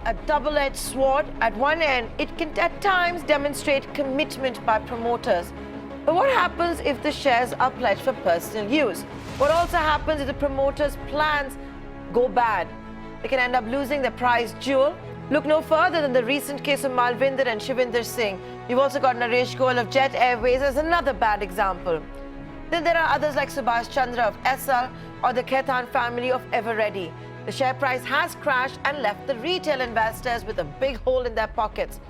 a double-edged sword. At one end, it can at times demonstrate commitment by promoters. But what happens if the shares are pledged for personal use? What also happens if the promoters' plans go bad? They can end up losing their prized jewel. Look no further than the recent case of Malvinder and Shivinder Singh. You've also got Naresh Goyal of Jet Airways as another bad example. Then there are others like Subhash Chandra of Essel or the Khaitan family of Eveready. The share price has crashed and left the retail investors with a big hole in their pockets.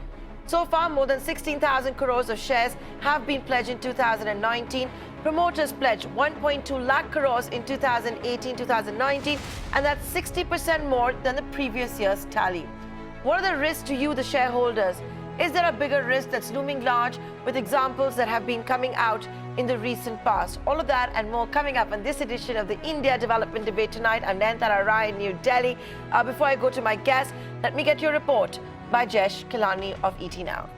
So far, more than 16,000 crores of shares have been pledged in 2019. Promoters pledged 1.2 lakh crores in 2018-2019, and that's 60% more than the previous year's tally. What are the risks to you, the shareholders? Is there a bigger risk that's looming large with examples that have been coming out in the recent past? All of that and more coming up on this edition of the India Development Debate tonight. I'm Nayantara Rai in New Delhi. Before I go to my guest, let me get your report by Jesh Kilani of ET Now.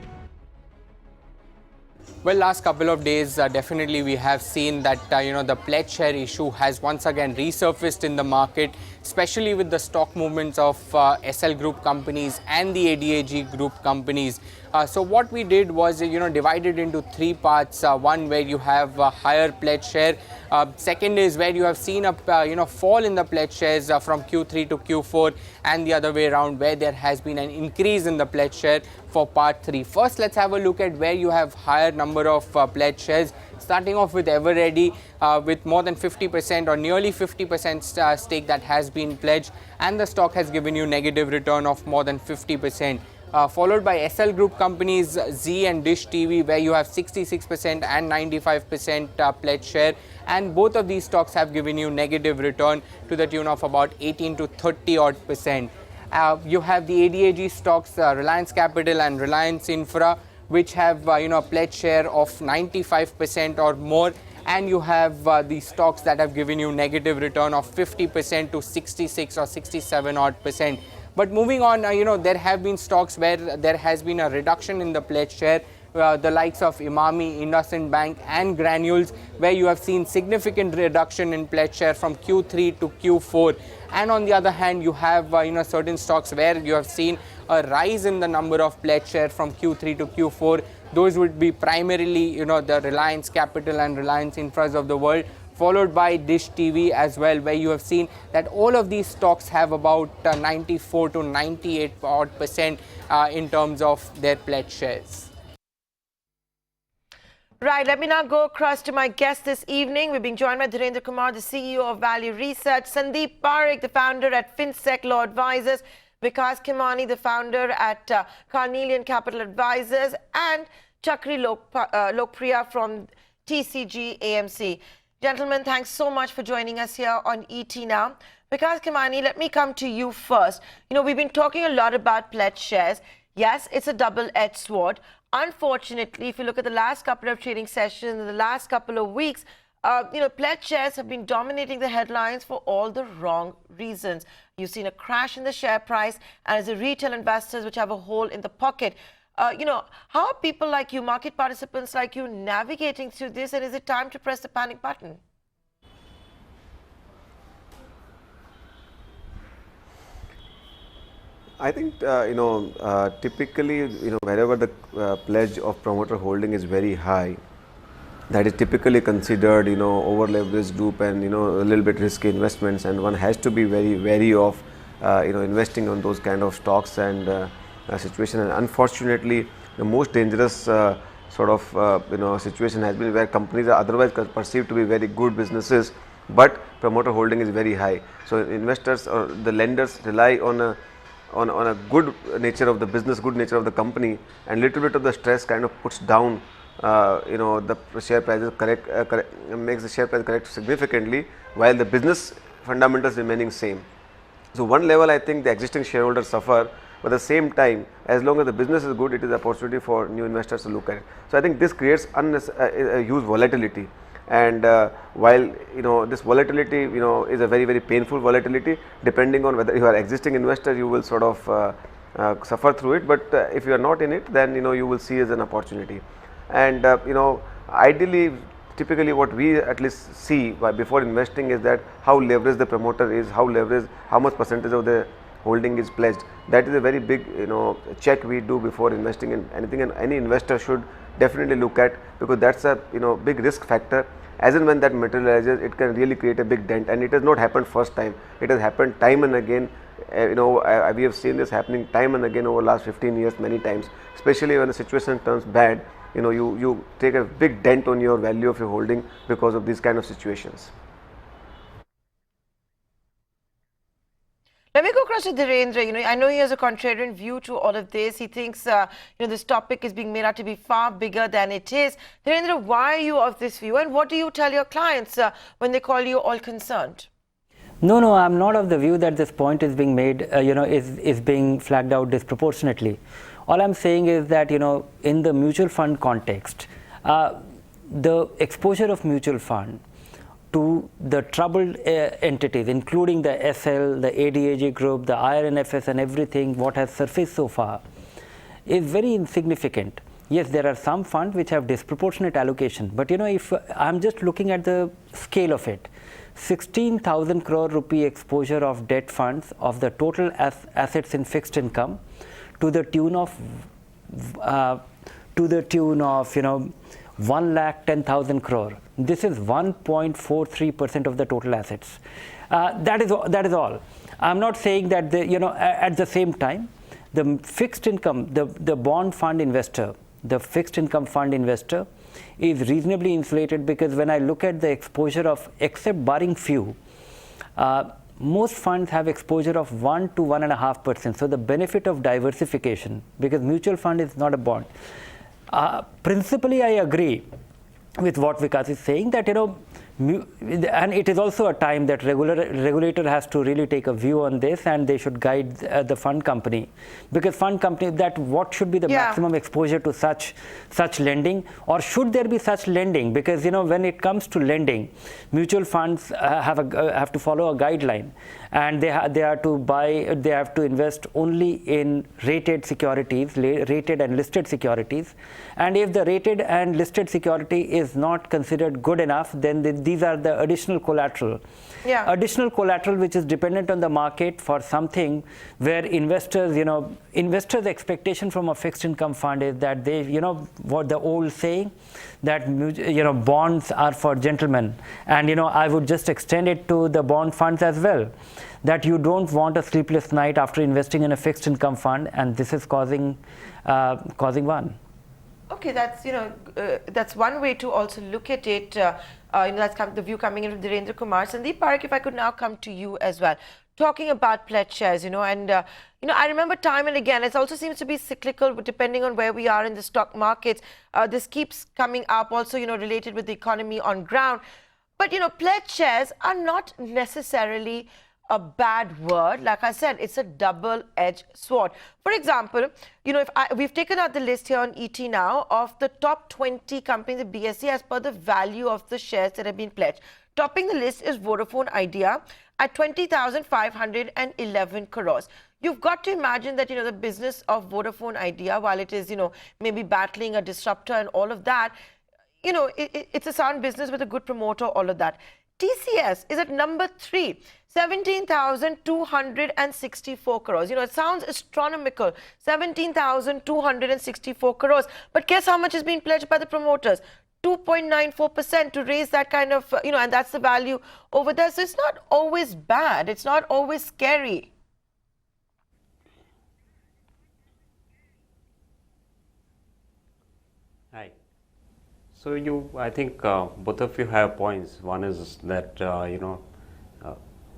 Well, last couple of days, definitely we have seen that, the pledge share issue has once again resurfaced in the market, especially with the stock movements of SL Group companies and the ADAG Group companies. So what we did was, divided into three parts. One where you have a higher pledge share. Second is where you have seen a, fall in the pledge shares from Q3 to Q4, and the other way around where there has been an increase in the pledge share for part 3. First, let's have a look at where you have higher number of pledge shares. Starting off with Eveready with more than 50% or nearly 50% stake that has been pledged, and the stock has given you negative return of more than 50%. Followed by SL Group companies Zee and Dish TV, where you have 66% and 95% pledge share, and both of these stocks have given you negative return to the tune of about 18 to 30 odd percent. You have the ADAG stocks Reliance Capital and Reliance Infra, which have pledge share of 95% or more, and you have the stocks that have given you negative return of 50% to 66 or 67 odd percent. But moving on, there have been stocks where there has been a reduction in the pledge share, the likes of Imami, IndusInd Bank and Granules, where you have seen significant reduction in pledge share from Q3 to Q4. And on the other hand, you have certain stocks where you have seen a rise in the number of pledge share from Q3 to Q4. Those would be primarily, the Reliance Capital and Reliance Infras of the world, followed by Dish TV as well, where you have seen that all of these stocks have about 94 to 98 odd percent in terms of their pledge shares. Right, let me now go across to my guest this evening. We're being joined by Dhirendra Kumar, the CEO of Value Research, Sandeep Parekh, the founder at FinSec Law Advisors, Vikas Khemani, the founder at Carnelian Capital Advisors, and Chakri Lokpriya from TCG AMC. Gentlemen, thanks so much for joining us here on ET Now. Vikas Khemani, let me come to you first. We've been talking a lot about pledge shares. Yes, it's a double-edged sword. Unfortunately, if you look at the last couple of trading sessions, in the last couple of weeks, pledge shares have been dominating the headlines for all the wrong reasons. You've seen a crash in the share price, and as a retail investors which have a hole in the pocket, how are people like you, market participants like you, navigating through this, and is it time to press the panic button? I think, typically, wherever the pledge of promoter holding is very high, that is typically considered, over-leveraged group and, a little bit risky investments, and one has to be very wary of, investing on those kind of stocks and situation. And unfortunately, the most dangerous situation has been where companies are otherwise perceived to be very good businesses, but promoter holding is very high. So investors or the lenders rely on a good nature of the business, good nature of the company, and little bit of the stress kind of puts down, the share prices makes the share price correct significantly, while the business fundamentals remaining same. So one level, I think the existing shareholders suffer, but at the same time, as long as the business is good, it is an opportunity for new investors to look at it. So I think this creates a huge volatility. And while this volatility is a very, very painful volatility, depending on whether you are existing investor, you will sort of suffer through it, but if you are not in it, then you will see as an opportunity. And ideally, typically what we at least see before investing is that how leveraged the promoter is, how much percentage of the holding is pledged, that is a very big check we do before investing in anything, and any investor should definitely look at, because that's a big risk factor. As and when that materializes, it can really create a big dent, and it has not happened first time. It has happened time and again. We have seen this happening time and again over the last 15 years many times, especially when the situation turns bad. You take a big dent on your value of your holding because of these kind of situations. Let me go across to Dhirendra. I know he has a contrarian view to all of this. He thinks, this topic is being made out to be far bigger than it is. Dhirendra, why are you of this view, and what do you tell your clients when they call you all concerned? No, I'm not of the view that this point is being made, is being flagged out disproportionately. All I'm saying is that, in the mutual fund context, the exposure of mutual fund to the troubled entities, including the SL, the ADAG group, the IRNFS and everything, what has surfaced so far, is very insignificant. Yes, there are some funds which have disproportionate allocation, but if I'm just looking at the scale of it, 16,000 crore rupee exposure of debt funds of the total assets in fixed income to the tune of 1,10,000 crore. This is 1.43% of the total assets. That is all. I'm not saying that at the same time, the fixed income, the bond fund investor, the fixed income fund investor is reasonably insulated, because when I look at the exposure of, except barring few, most funds have exposure of 1 to 1.5%. So the benefit of diversification, because mutual fund is not a bond. Principally, I agree with what Vikas is saying, that and it is also a time that regulator has to really take a view on this, and they should guide the fund company, because fund company, that what should be the maximum exposure to such lending, or should there be such lending, because when it comes to lending, mutual funds have to follow a guideline, and they have to invest only in rated securities, rated and listed securities, and if the rated and listed security is not considered good enough, then these are the additional collateral. Additional collateral which is dependent on the market for something where investors' expectation from a fixed income fund is that they, what the old saying, that bonds are for gentlemen, and I would just extend it to the bond funds as well, that you don't want a sleepless night after investing in a fixed income fund, and this is causing one. Okay, that's one way to also look at it. That's the view coming in from Dhirendra Kumar. Sandeep Parekh, if I could now come to you as well, talking about pledge shares, and I remember time and again, it also seems to be cyclical, depending on where we are in the stock markets. This keeps coming up, also related with the economy on ground. But pledge shares are not necessarily a bad word. Like I said, it's a double-edged sword. For example, we've taken out the list here on ET now of the top 20 companies at BSE as per the value of the shares that have been pledged. Topping the list is Vodafone Idea at 20,511 crores. You've got to imagine that, the business of Vodafone Idea, while it is, maybe battling a disruptor and all of that, it's a sound business with a good promoter, all of that. TCS is at number 3, 17,264 crores. It sounds astronomical, 17,264 crores. But guess how much is being pledged by the promoters? 2.94% to raise that kind of, and that's the value over there. So it's not always bad. It's not always scary. Hi. So I think both of you have points. One is that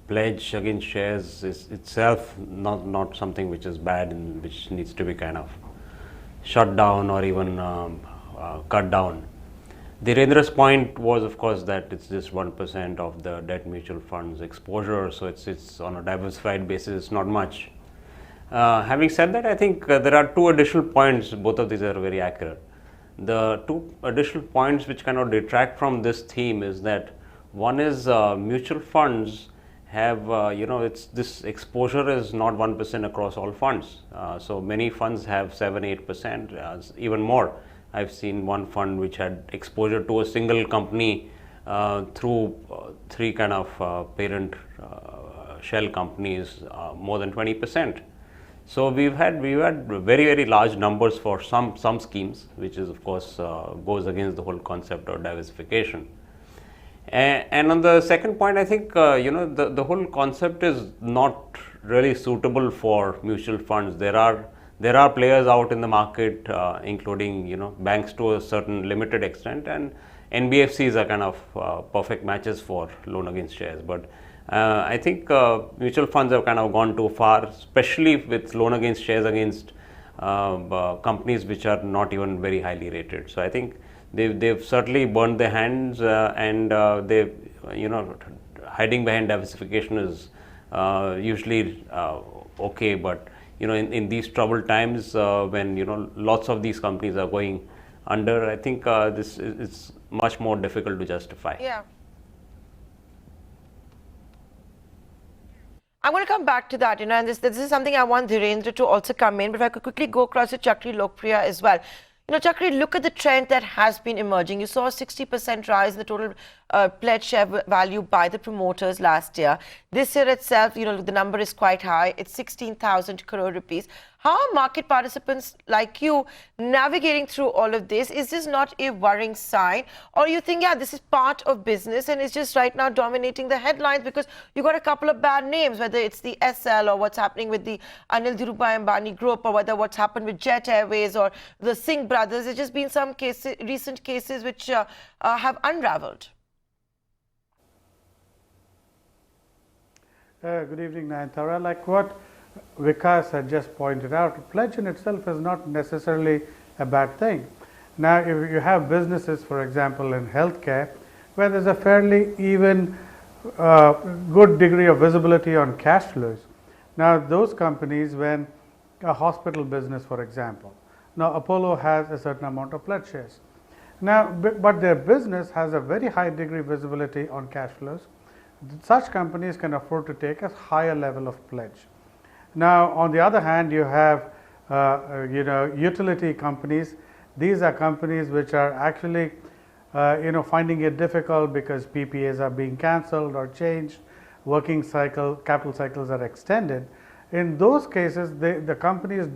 pledge against shares is itself not something which is bad and which needs to be kind of shut down or even cut down. Dhirendra's point was, of course, that it's just 1% of the debt mutual funds exposure, so it's on a diversified basis, it's not much. Having said that, I think there are two additional points. Both of these are very accurate. The two additional points which kind of detract from this theme is that one is mutual funds have, this exposure is not 1% across all funds. So many funds have 7-8%, even more. I've seen one fund which had exposure to a single company through three kind of parent shell companies more than 20%. So we've had very large numbers for some schemes, which is of course goes against the whole concept of diversification. And on the second point, I think the whole concept is not really suitable for mutual funds. There are players out in the market, including banks to a certain limited extent, and NBFCs are kind of perfect matches for loan against shares. But I think mutual funds have kind of gone too far, especially with loan against shares against companies which are not even very highly rated. So I think they've certainly burned their hands, and they hiding behind diversification is usually okay, but in these troubled times when lots of these companies are going under, I think this is much more difficult to justify. Yeah. I'm going to come back to that, and this is something I want Dhirendra to also come in, but if I could quickly go across to Chakri Lokpriya as well. Chakri, look at the trend that has been emerging. You saw a 60% rise in the total pledge share value by the promoters last year. This year itself, the number is quite high. It's 16,000 crore rupees. How are market participants like you navigating through all of this? Is this not a worrying sign? Or you think, yeah, this is part of business and it's just right now dominating the headlines because you got a couple of bad names, whether it's the SL or what's happening with the Anil Dhirubhai Ambani group, or whether what's happened with Jet Airways or the Singh brothers. There's just been some recent cases which have unraveled. Good evening, Nayantara. Like what Vikas had just pointed out, pledge in itself is not necessarily a bad thing. Now, if you have businesses, for example, in healthcare, where there's a fairly even good degree of visibility on cash flows. Now, those companies, when a hospital business, for example, now Apollo has a certain amount of pledge shares. Now, but their business has a very high degree of visibility on cash flows. Such companies can afford to take a higher level of pledge. Now, on the other hand, you have utility companies. These are companies which are actually finding it difficult because PPAs are being cancelled or changed, capital cycles are extended. In those cases, the companies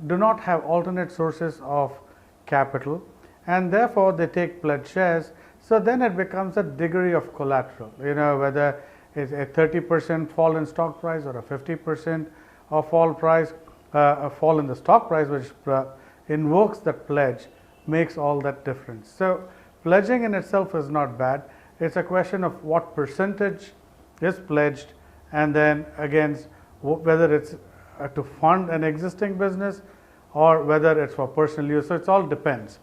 do not have alternate sources of capital, and therefore they take pledge shares. So then it becomes a degree of collateral, whether it's a 30% fall in stock price or a 50% of fall in the stock price, which invokes that pledge, makes all that difference. So pledging in itself is not bad. It's a question of what percentage is pledged, and then against whether it's to fund an existing business or whether it's for personal use. So it all depends.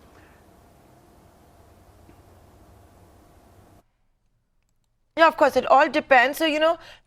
Yeah, of course, it all depends. So,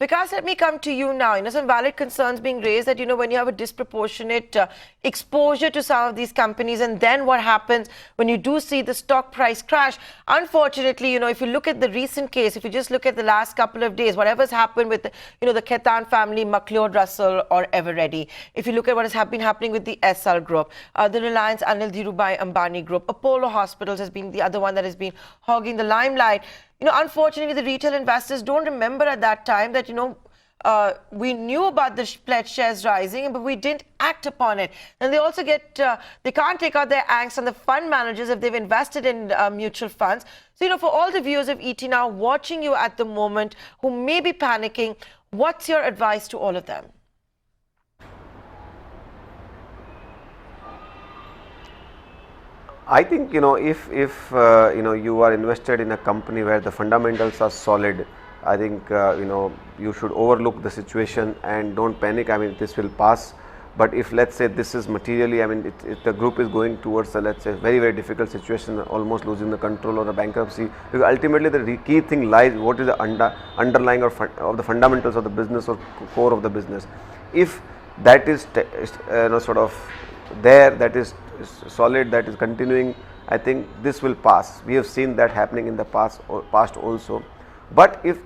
Vikas, let me come to you now. Some valid concerns being raised that, when you have a disproportionate exposure to some of these companies, and then what happens when you do see the stock price crash. Unfortunately, if you look at the recent case, if you just look at the last couple of days, whatever's happened with, the Khaitan family, McLeod Russell or Eveready. If you look at what has been happening with the SL group, the Reliance Anil Dhirubhai Ambani group, Apollo Hospitals has been the other one that has been hogging the limelight. Unfortunately, the retail investors don't remember at that time that, we knew about the pledge shares rising, but we didn't act upon it. And they also they can't take out their angst on the fund managers if they've invested in mutual funds. So, for all the viewers of ET Now watching you at the moment who may be panicking, what's your advice to all of them? I think if you are invested in a company where the fundamentals are solid, I think you should overlook the situation and don't panic. I mean, this will pass. But if, let's say, this is materially, I mean, if the group is going towards a, let's say, very, very difficult situation, almost losing the control or a bankruptcy, because ultimately the key thing lies what is the underlying of the fundamentals of the business or core of the business. If that is sort of there, that is solid, that is continuing, I think this will pass. We have seen that happening in the past also. But if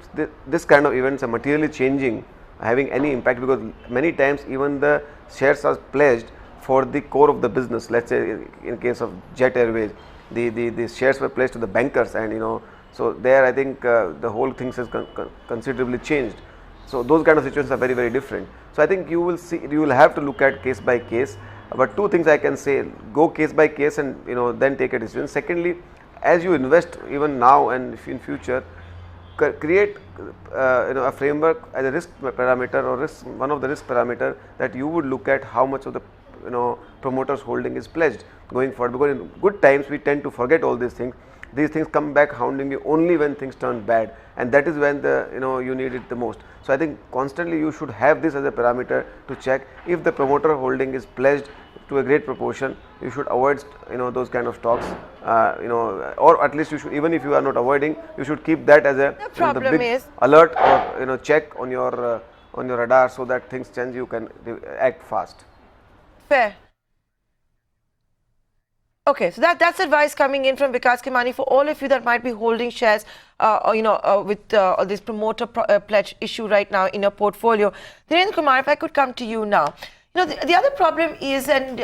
this kind of events are materially changing, having any impact, because many times even the shares are pledged for the core of the business. Let's say in case of Jet Airways, the shares were pledged to the bankers, and so there I think the whole thing has considerably changed. So those kind of situations are very, very different. So I think you will have to look at case by case. But two things I can say: go case by case, and then take a decision. Secondly, as you invest even now and in future, create a framework as a risk parameter or one of the risk parameter that you would look at how much of the promoters holding is pledged going forward, because in good times we tend to forget all these things. These things come back hounding you only when things turn bad, and that is when you need it the most. So I think constantly you should have this as a parameter to check if the promoter holding is pledged to a great proportion. You should avoid those kind of stocks, or at least you should, even if you are not avoiding, you should keep that as a problem the big is alert, or check on your radar, so that things change, you can act fast. Fair. Okay, so that's advice coming in from Vikas Khemani for all of you that might be holding shares, with this promoter pledge issue right now in your portfolio. Dhiren Kumar, if I could come to you now. The other problem is, and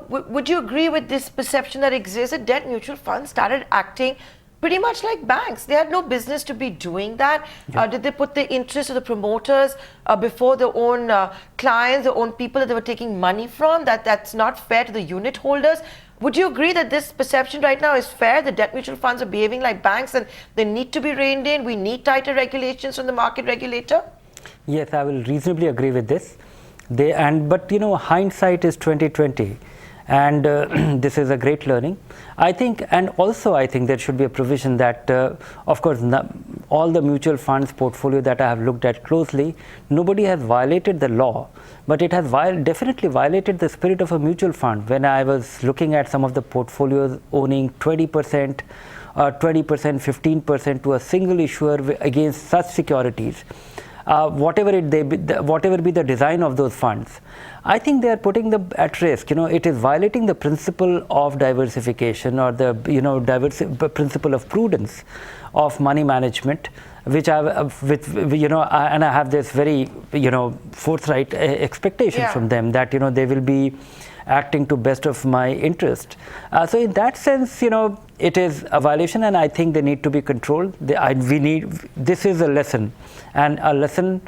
would you agree with this perception that exists that debt mutual funds started acting pretty much like banks? They had no business to be doing that. Yeah. Did they put the interest of the promoters before their own clients, their own people that they were taking money from? That's not fair to the unit holders. Would you agree that this perception right now is fair? The debt mutual funds are behaving like banks and they need to be reined in. We need tighter regulations from the market regulator? Yes, I will reasonably agree with this. But hindsight is 2020, and this is a great learning. I think there should be a provision that, of course, all the mutual funds portfolio that I have looked at closely, nobody has violated the law, but it has definitely violated the spirit of a mutual fund. When I was looking at some of the portfolios owning 20%, 15% to a single issuer against such securities, whatever be the design of those funds, I think they are putting them at risk. It is violating the principle of diversification, or the principle of prudence of money management, which I have this very forthright expectation from them that they will be acting to best of my interest. So in that sense, it is a violation, and I think they need to be controlled. This is a lesson, and a lesson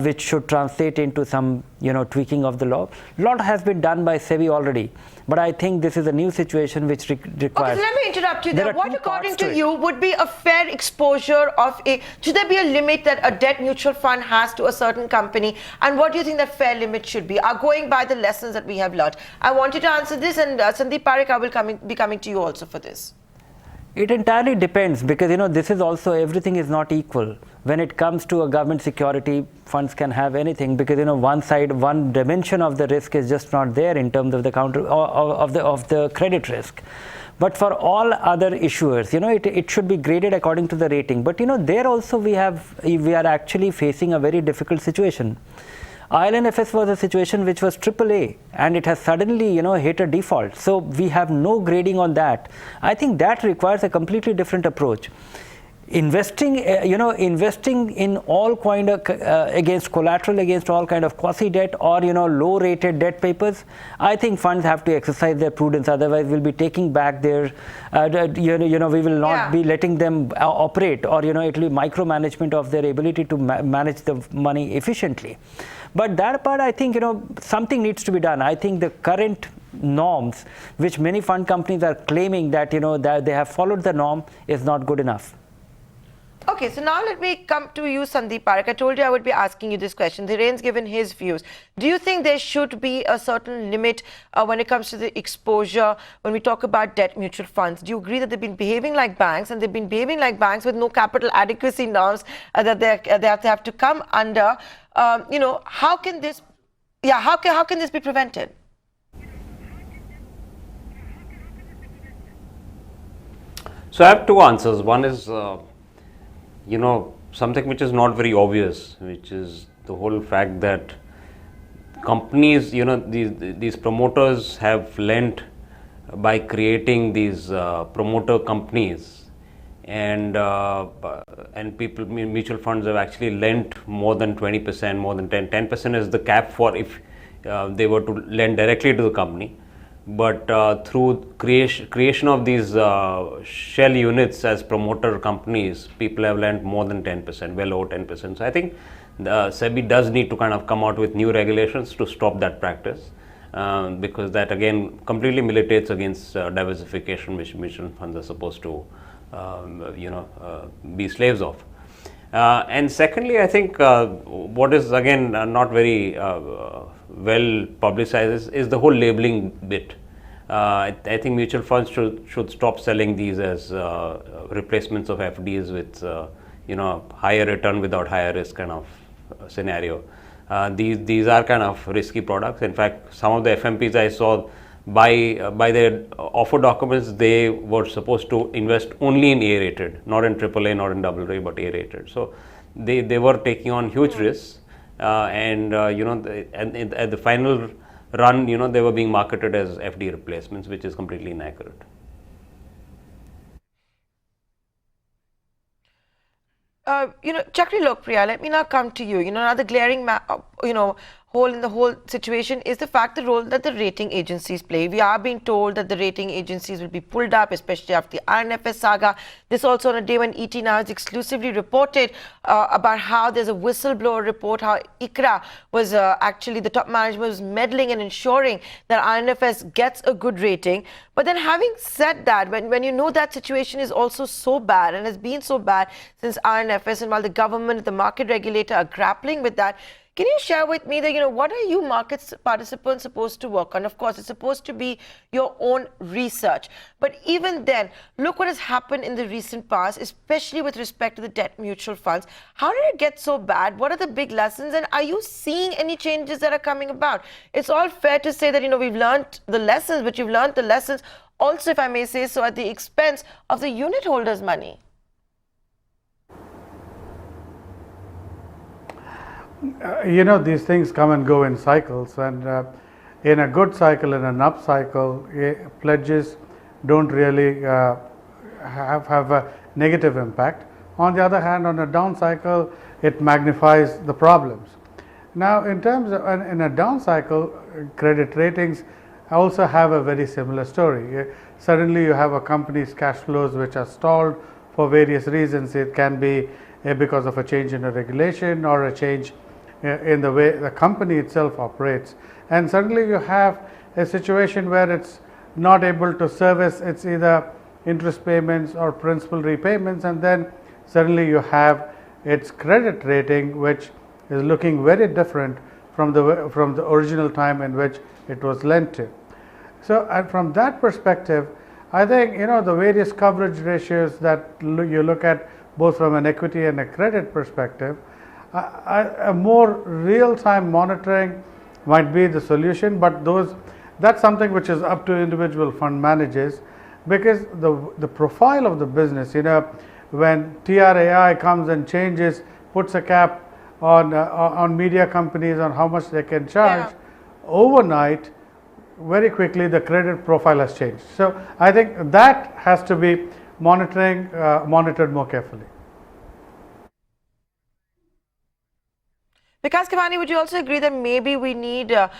which should translate into some tweaking of the law. A lot has been done by SEBI already, but I think this is a new situation which requires. Okay, so let me interrupt you there. What, according to you, would be a fair exposure of should there be a limit that a debt mutual fund has to a certain company, and what do you think that fair limit should be? Going by the lessons that we have learned. I want you to answer this, and Sandeep Parekh, I will be coming to you also for this. It entirely depends, because this is also, everything is not equal. When it comes to a government security, funds can have anything, because one dimension of the risk is just not there in terms of the of the credit risk. But for all other issuers, it should be graded according to the rating. But there also we are actually facing a very difficult situation. IL&FS was a situation which was AAA, and it has suddenly hit a default. So we have no grading on that. I think that requires a completely different approach. Investing in all kind of against collateral, against all kind of quasi debt, or low rated debt papers, I think funds have to exercise their prudence. Otherwise, we'll be taking back their we will not be letting them operate, or it will be micromanagement of their ability to manage the money efficiently. But that part, I think something needs to be done. I think the current norms, which many fund companies are claiming that that they have followed the norm, is not good enough. Okay, so now let me come to you, Sandeep Parekh. I told you I would be asking you this question. Dhiren's given his views. Do you think there should be a certain limit when it comes to the exposure when we talk about debt mutual funds? Do you agree that they've been behaving like banks, and they've been behaving like banks with no capital adequacy norms that they have to come under? How can this be prevented? So I have two answers. One is something which is not very obvious, which is the whole fact that companies, these promoters have lent by creating these promoter companies, and people, mutual funds have actually lent more than 20%, more than 10% is the cap for if they were to lend directly to the company. But through creation of these shell units as promoter companies, people have lent more than 10%, well over 10%. So I think The SEBI does need to kind of come out with new regulations to stop that practice, because that again completely militates against diversification, which mutual funds are supposed to be slaves of. And secondly, I think what is again not very well publicized is the whole labeling bit. I think mutual funds should stop selling these as replacements of FDs with higher return without higher risk kind of scenario. These are kind of risky products. In fact, some of the FMPs I saw, by their offer documents, they were supposed to invest only in A-rated, not in AAA, not in AA, but A-rated. So they were taking on huge risks, and at the final run, they were being marketed as FD replacements, which is completely inaccurate. Chakri Lokpriya, let me now come to you. Another glaring, hole in the whole situation is the fact the role that the rating agencies play. We are being told that the rating agencies will be pulled up, especially after the INFS saga. This also on a day when ET Now has exclusively reported about how there's a whistleblower report, how ICRA was actually, the top management was meddling and ensuring that INFS gets a good rating. But then having said that, when you know that situation is also so bad and has been so bad since INFS, and while the government, the market regulator are grappling with that, can you share with me that, what are you market participants supposed to work on? Of course, it's supposed to be your own research. But even then, look what has happened in the recent past, especially with respect to the debt mutual funds. How did it get so bad? What are the big lessons? And are you seeing any changes that are coming about? It's all fair to say that, we've learned the lessons, but you've learned the lessons also, if I may say so, at the expense of the unit holders' money. These things come and go in cycles, and in a good cycle, in an up cycle, pledges don't really have a negative impact. On the other hand, on a down cycle, it magnifies the problems. Now, in terms of in a down cycle, credit ratings also have a very similar story. Suddenly, you have a company's cash flows which are stalled for various reasons. It can be because of a change in a regulation or a change in the way the company itself operates, and suddenly you have a situation where it's not able to service its either interest payments or principal repayments, and then suddenly you have its credit rating, which is looking very different from the original time in which it was lent to. So, and from that perspective, I think the various coverage ratios that you look at both from an equity and a credit perspective, a more real-time monitoring might be the solution, but that's something which is up to individual fund managers, because the profile of the business, when TRAI comes and changes, puts a cap on media companies on how much they can charge, overnight, very quickly the credit profile has changed. So I think that has to be monitored more carefully. Vikas Khemani, would you also agree that maybe we need the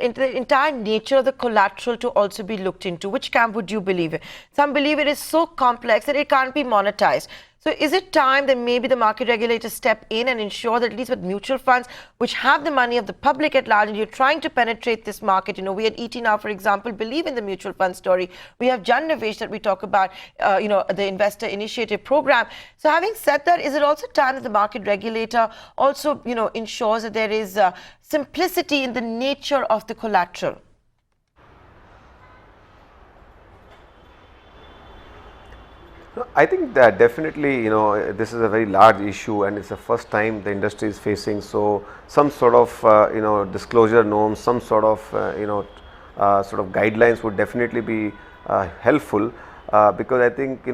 entire nature of the collateral to also be looked into? Which camp would you believe in? Some believe it is so complex that it can't be monetized. So is it time that maybe the market regulators step in and ensure that at least with mutual funds, which have the money of the public at large, and you're trying to penetrate this market, we at ET Now, for example, believe in the mutual fund story. We have Jan Nivesh that we talk about, the investor initiative program. So having said that, is it also time that the market regulator also, ensures that there is simplicity in the nature of the collateral? I think that definitely, this is a very large issue, and it's the first time the industry is facing. So some sort of, disclosure norms, some sort of, guidelines would definitely be helpful, because I think,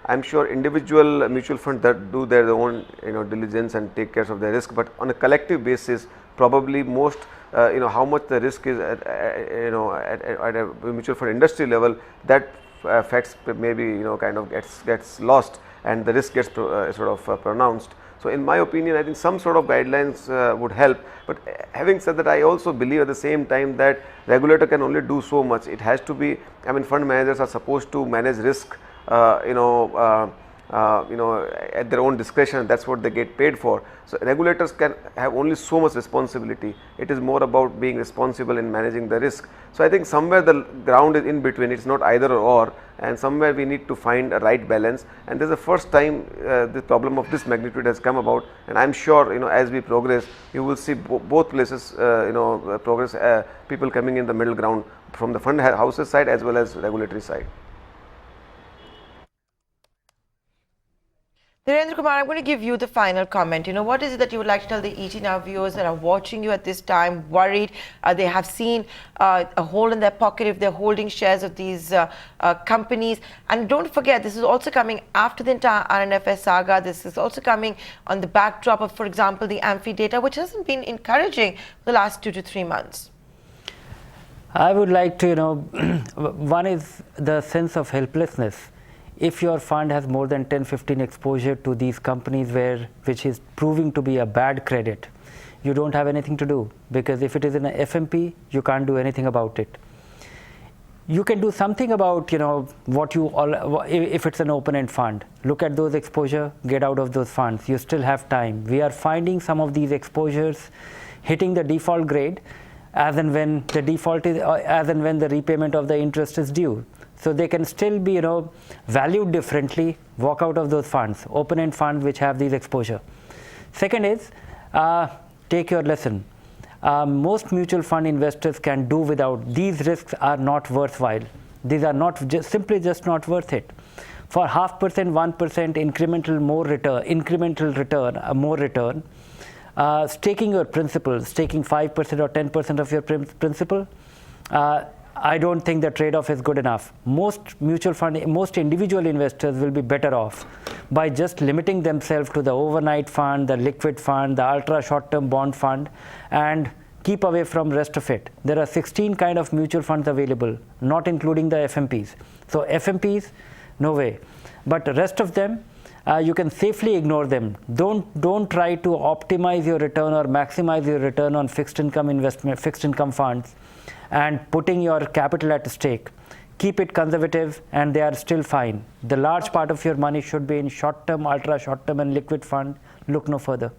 I'm sure individual mutual funds that do their own, diligence and take care of their risk, but on a collective basis, probably most, how much the risk is at a mutual fund industry level, that facts maybe kind of gets lost, and the risk gets pronounced. So in my opinion, I think some sort of guidelines would help. But having said that, I also believe at the same time that regulator can only do so much. It has to be, fund managers are supposed to manage risk at their own discretion. That's what they get paid for. So regulators can have only so much responsibility. It is more about being responsible in managing the risk. So I think somewhere the ground is in between. It's not either or, and somewhere we need to find a right balance. And this is the first time the problem of this magnitude has come about. And I'm sure, as we progress, you will see both places, progress. People coming in the middle ground from the fund houses side as well as regulatory side. Dhirendra Kumar, I'm going to give you the final comment. What is it that you would like to tell the ET Now viewers that are watching you at this time, worried? They have seen a hole in their pocket if they're holding shares of these companies. And don't forget, this is also coming after the entire RNFS saga. This is also coming on the backdrop of, for example, the AMFI data, which hasn't been encouraging the last 2 to 3 months. I would like to, one is the sense of helplessness. If your fund has more than 10-15 exposure to these companies which is proving to be a bad credit, you don't have anything to do, because if it is in an FMP, you can't do anything about it. You can do something about, if it's an open-end fund, look at those exposure, get out of those funds. You still have time. We are finding some of these exposures hitting the default grade as and when the default is, as and when the repayment of the interest is due. So they can still be, valued differently, walk out of those funds, open-end funds which have these exposure. Second is, take your lesson. Most mutual fund investors can do without. These risks are not worthwhile. These are not simply just not worth it. For 0.5%, 1% incremental more return, staking your principal, staking 5% or 10% of your principal, I don't think the trade-off is good enough. Most individual investors will be better off by just limiting themselves to the overnight fund, the liquid fund, the ultra short-term bond fund, and keep away from rest of it. There are 16 kind of mutual funds available, not including the FMPs. So FMPs, no way. But the rest of them, you can safely ignore them. Don't try to optimize your return or maximize your return on fixed income funds and putting your capital at stake. Keep it conservative, and they are still fine. The large part of your money should be in short-term, ultra short-term and liquid fund. Look no further.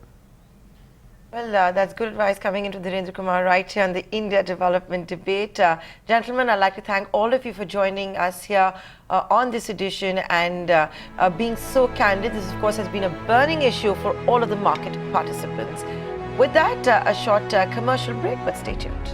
Well, that's good advice coming into Dhirendra Kumar right here on the India Development Debate. Gentlemen, I'd like to thank all of you for joining us here on this edition and being so candid. This, of course, has been a burning issue for all of the market participants. With that, a short commercial break, but stay tuned.